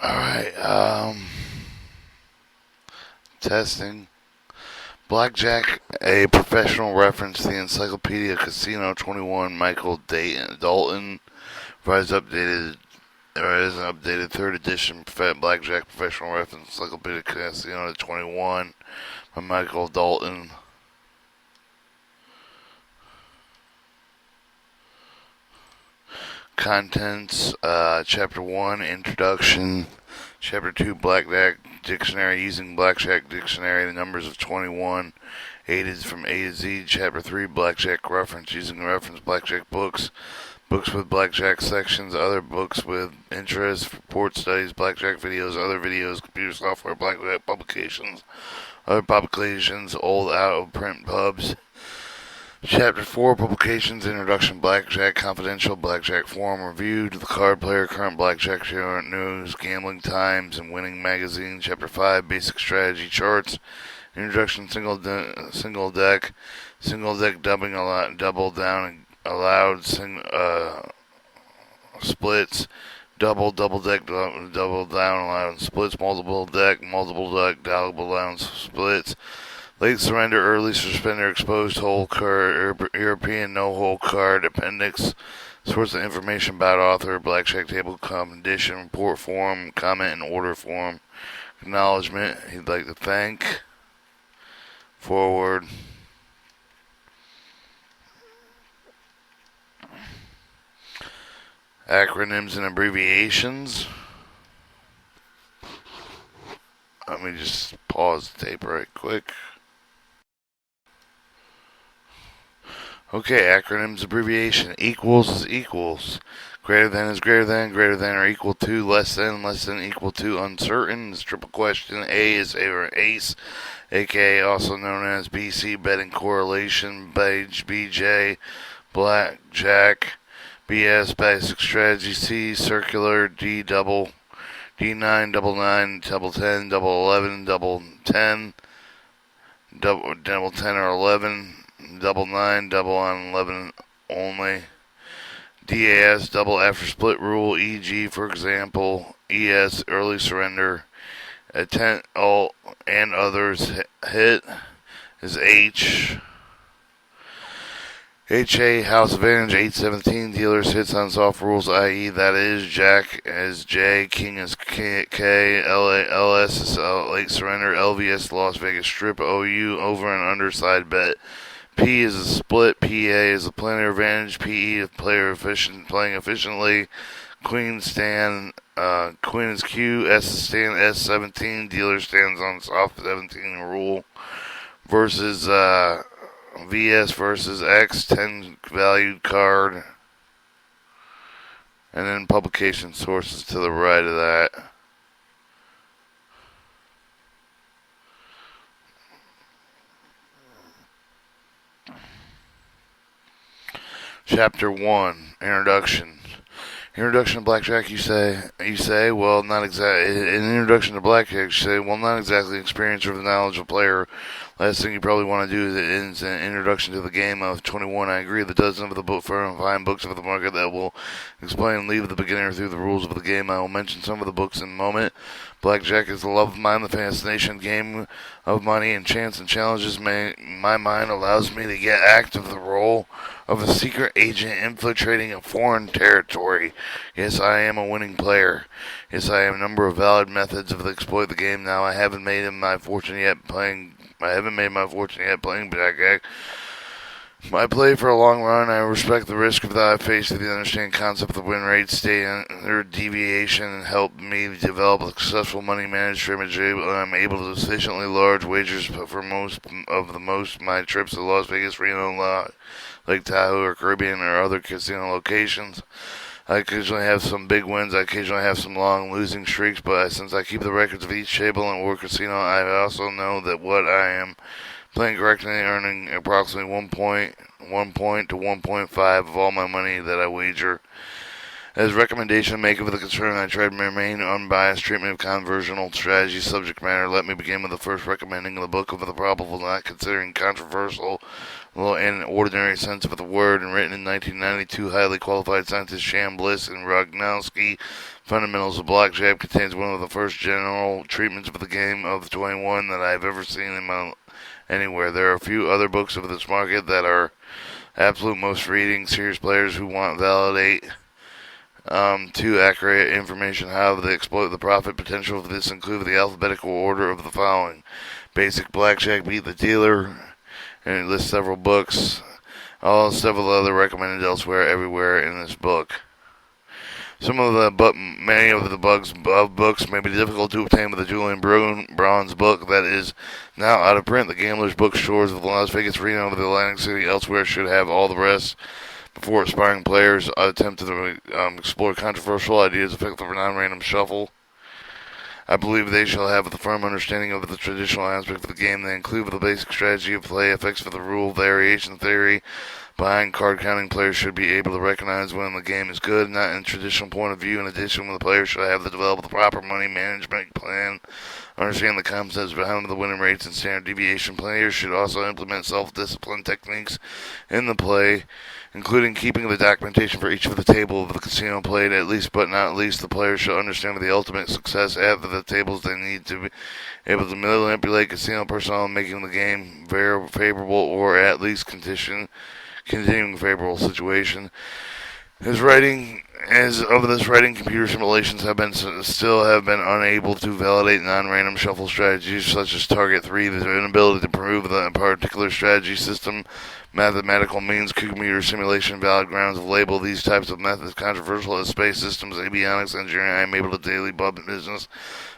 Alright, testing. Blackjack, a professional reference to the Encyclopedia Casino 21. Michael Dalton provides there is an updated third edition Blackjack professional reference Encyclopedia Casino 21 by Michael Dalton. Contents, Chapter 1, Introduction. Chapter 2, Blackjack Dictionary, using Blackjack Dictionary, the numbers of 21, aided from A to Z. Chapter 3, Blackjack Reference, using reference Blackjack books, books with Blackjack sections, other books with interest, report studies, Blackjack videos, other videos, computer software, Blackjack publications, other publications, old out-of-print pubs. Chapter 4, Publications, Introduction, Blackjack, Confidential, Blackjack Forum Review, The Card Player, Current Blackjack Show News, Gambling Times, and Winning Magazine. Chapter 5, Basic Strategy Charts, Introduction, Single Deck, Dubbing, Double Down, Allowed, Splits, Double Deck, Double Down, Allowed, Splits, Multiple Deck, Double Down, Splits, Late surrender, early suspender, exposed hole card, European no-hole card, appendix, source of information about author, blackjack table condition, report form, comment and order form, acknowledgement, he'd like to thank, forward. Acronyms and abbreviations. Let me just pause the tape right quick. Okay, acronyms, abbreviation. Equals is equals. Greater than is greater than or equal to, less than, equal to, uncertain is triple question. A is A or ace, aka also known as BC, betting correlation, beige, BJ, blackjack, BS, basic strategy, C, circular, D, double, D9, double 9, double 10, double 11, double 10, double 10 or 11, double 9, double on 11 only. DAS, double after split rule, e.g., for example, ES, early surrender, attempt all and others hit is H. HA, house advantage, 817, dealers hits on soft rules, i.e., that is, Jack is J, King is K, LS is late surrender, LVS, Las Vegas Strip, OU, over and under side bet. P is a split, PA is a player advantage, PE is player playing efficiently, Queen stand, Queen is Q, S is stand, S17, dealer stands on soft 17 rule, versus, VS versus X, 10 valued card, and then publication sources to the right of that. Chapter 1, Introduction. Introduction to Blackjack, you say, well, not exactly. In introduction to Blackjack, you say, well, not exactly experience or the knowledge of a player. Last thing you probably want to do is an introduction to the game of 21. I agree. The dozen of the fine books of the market that will explain and lead the beginner through the rules of the game. I will mention some of the books in a moment. Blackjack is the love of mine, the fascination game of money and chance and challenges. My mind allows me to get active the role of a secret agent infiltrating a foreign territory. Yes, I am a winning player. Yes, I have a number of valid methods of exploit the game. Now, I haven't made my fortune yet playing Blackjack. I play for a long run. I respect the risk that I face with the understanding concept of the win rate, standard deviation, and help me develop a successful money management strategy. I'm able to sufficiently large wagers for most of my trips to Las Vegas, Reno, Lake Tahoe, or Caribbean, or other casino locations. I occasionally have some big wins. I occasionally have some long losing streaks, but since I keep the records of each table and work casino, I also know that what I am playing correctly, earning approximately 1 point to 1.5 of all my money that I wager. As recommendation make of the concern, I tried to remain unbiased treatment of conversational strategy subject matter. Let me begin with the first recommending the book of the probable, not considering controversial in an ordinary sense of the word, and written in 1992, highly qualified scientists Sham Bliss and Rognowski. Fundamentals of Blackjack contains one of the first general treatments of the game of 21 that I have ever seen anywhere. There are a few other books of this market that are absolute most reading. Serious players who want validate too accurate information how they exploit the profit potential of this include the alphabetical order of the following: Basic Blackjack, Beat the Dealer, and it lists several books, several other recommended elsewhere, everywhere in this book. Many of the books may be difficult to obtain with the Julian Braun's book that is now out of print. The Gambler's Bookstores of Las Vegas, Reno, the Atlantic City, elsewhere should have all the rest. Before aspiring players attempt to explore controversial ideas affect the non-random shuffle, I believe they shall have a firm understanding of the traditional aspect of the game. They include the basic strategy of play, effects for the rule, variation theory. Behind card counting, players should be able to recognize when the game is good, not in a traditional point of view. In addition, the players should have to develop the proper money management plan, understand the concepts behind the winning rates and standard deviation. Players should also implement self-discipline techniques in the play, including keeping the documentation for each of the table of the casino played. At least but not least, the players should understand that the ultimate success at the tables they need to be able to manipulate casino personnel, making the game very favorable or at least continuing favorable situation. As of this writing, computer simulations have been unable to validate non-random shuffle strategies such as Target 3. The inability to prove the particular strategy system mathematical means computer simulation valid grounds of label these types of methods controversial as space systems, avionics, engineering. I am able to daily business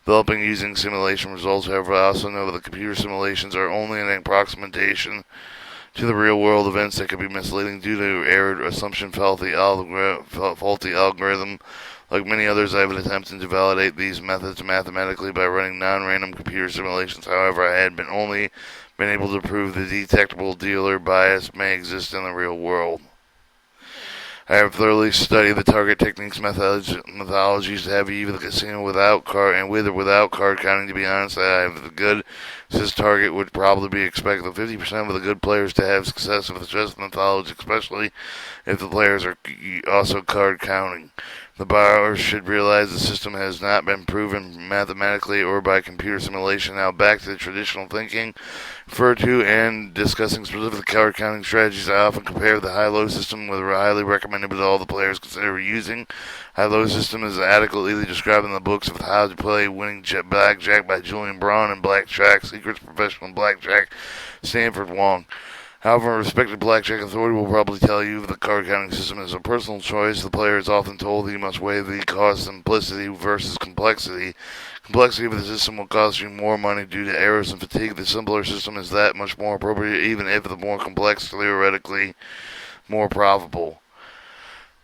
developing using simulation results. However, I also know that the computer simulations are only an approximation to the real-world events that could be misleading due to error assumption, faulty algorithm. Like many others, I have attempted to validate these methods mathematically by running non-random computer simulations. However, I had only been able to prove the detectable dealer bias may exist in the real world. I have thoroughly studied the target techniques, methodologies to have either the casino without card and with or without card counting. To be honest, I have the good. This target would probably be expected 50% of the good players to have success with just methodology, especially if the players are also card counting. The borrowers should realize the system has not been proven mathematically or by computer simulation. Now back to the traditional thinking. Referred to and discussing specific card counting strategies, I often compare the high-low system with a highly recommended but all the players consider using. High-low system is adequately described in the books of How to Play Winning Blackjack by Julian Braun and Blackjack Secrets Professional Blackjack Stanford Wong. However, a respected blackjack authority will probably tell you the card counting system is a personal choice. The player is often told he must weigh the cost simplicity versus complexity. Complexity of the system will cost you more money due to errors and fatigue. The simpler system is that much more appropriate, even if the more complex, theoretically more profitable.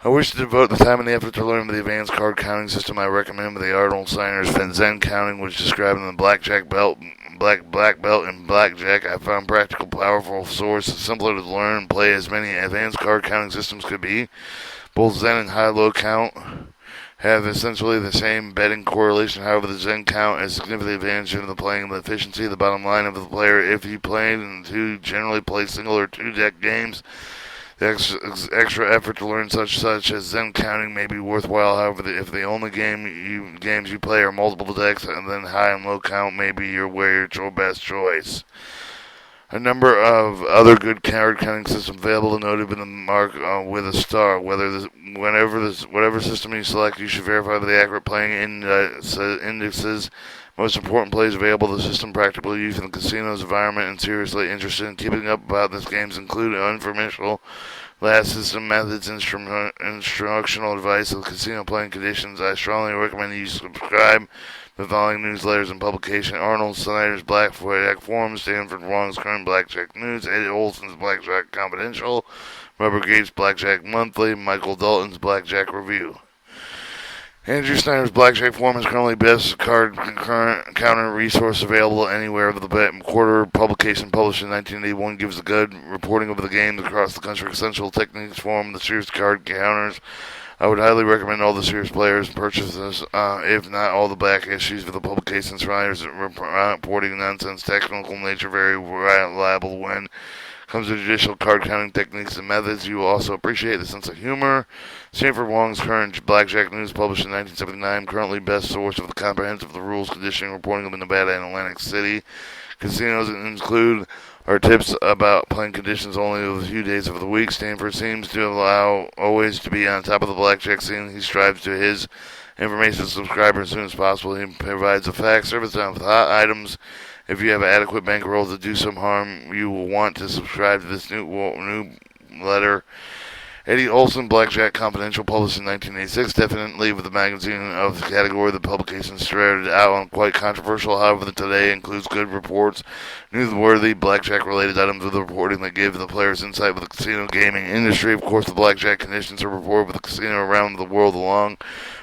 I wish to devote the time and the effort to learn the advanced card counting system. I recommend the Arnold Steiner's Zen counting, which is described in the black belt and blackjack. I found practical, powerful source, simpler to learn and play as many advanced card counting systems could be. Both Zen and high-low count have essentially the same betting correlation. However, the Zen count has significant advantage in the playing the efficiency. The bottom line of the player, if you play and generally play single or two-deck games, the extra effort to learn such as Zen counting may be worthwhile. However, if the only games you play are multiple decks, and then high and low count may be your best choice. A number of other good card counting systems available noted in the mark with a star. Whatever system you select, you should verify the accurate playing indexes. Most important plays available. The system practically used in the casino's environment and seriously interested in keeping up about this games include informational last system methods, instructional advice of casino playing conditions. I strongly recommend you subscribe to the following newsletters and publication: Arnold Snyder's Blackjack Forum, Stanford Wong's Current Blackjack News, Eddie Olson's Blackjack Confidential, Robert Gates' Blackjack Monthly, Michael Dalton's Blackjack Review. Andrew Snyder's Blackjack Forum is currently best card counter resource available anywhere of the quarter publication published in 1981 gives a good reporting of the games across the country. Essential techniques form the series card counters I would highly recommend all the serious players purchase this, if not all the back issues for the publications. Writers reporting nonsense, technical nature, very reliable when comes to judicial card counting techniques and methods. You will also appreciate the sense of humor. Sanford Wong's current Blackjack News, published in 1979, currently best source of the comprehensive the rules, conditioning, reporting of Nevada and Atlantic City casinos include our tips about playing conditions only of a few days of the week. Stanford seems to allow always to be on top of the blackjack scene. He strives to his information to subscribers as soon as possible. He provides a fax service with hot items. If you have adequate bankroll to do some harm, you will want to subscribe to this new letter. Eddie Olson, Blackjack Confidential, published in 1986, definitely with the magazine of the category. The publication started out on quite controversial, however, today includes good reports, newsworthy blackjack-related items with the reporting that give the players insight with the casino gaming industry. Of course, the blackjack conditions are reported with the casino around the world, along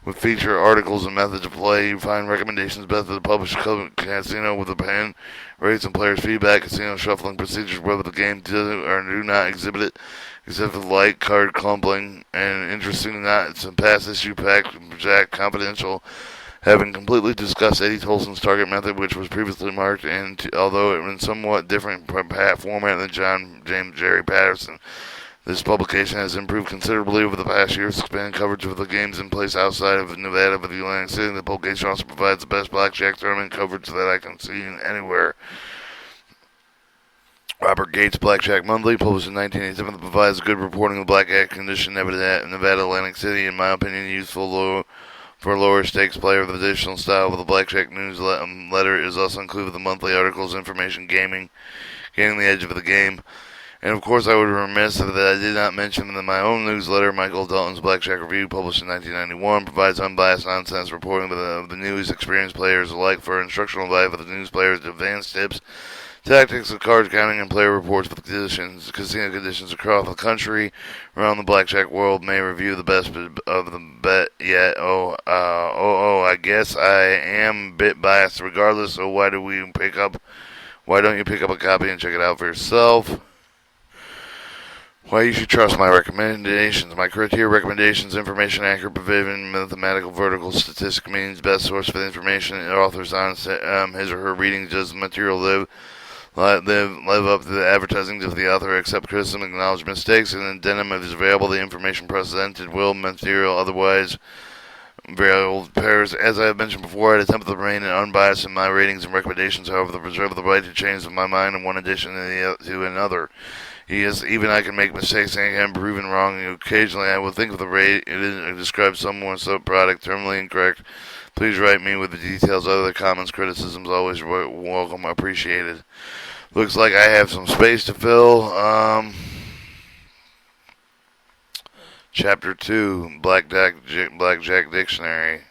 with feature articles and methods of play. You find recommendations best of the published casino with a pen, rates and players' feedback, casino shuffling procedures, whether the game do or do not exhibit it, except for light card clumping, and interestingly not, it's a past issue Blackjack Confidential, having completely discussed Eddie Tolson's target method, which was previously marked, and although it was in somewhat different format than John James Jerry Patterson, this publication has improved considerably over the past years, expanding coverage of the games in place outside of Nevada with the Atlantic City. The publication also provides the best blackjack tournament coverage that I can see anywhere. Robert Gates, Blackjack Monthly, published in 1987, provides good reporting of blackjack condition in Nevada, Atlantic City. In my opinion, useful for a lower stakes player. The additional style of the Blackjack newsletter is also included with the monthly articles, information, gaming, gaining the edge of the game. And of course, I would be remiss that I did not mention that my own newsletter, Michael Dalton's Blackjack Review, published in 1991, provides unbiased nonsense reporting of the news, experienced players alike for instructional value for the news players, advanced tips, tactics of card counting, and player reports for the casino conditions across the country. Around the blackjack world, may review the best of the bet yet. I guess I am a bit biased regardless, so why don't you pick up a copy and check it out for yourself? Why you should trust my recommendations. My criteria recommendations: information, accurate provision, mathematical, vertical, statistic means, best source for the information, author's on his or her readings, does the material live up to the advertising of the author, accept criticism, acknowledge mistakes, and then denim if is available, the information presented will material otherwise variable pairs. As I have mentioned before, I attempt to remain unbiased in my ratings and recommendations, however, the reserve the right to change my mind in one edition to another. Even I can make mistakes and I can be proven wrong. Occasionally I will think of the rate it describes someone's product terminally incorrect. Please write me with the details. Other comments, criticisms, always welcome, appreciated. Looks like I have some space to fill. Chapter 2, Blackjack Dictionary.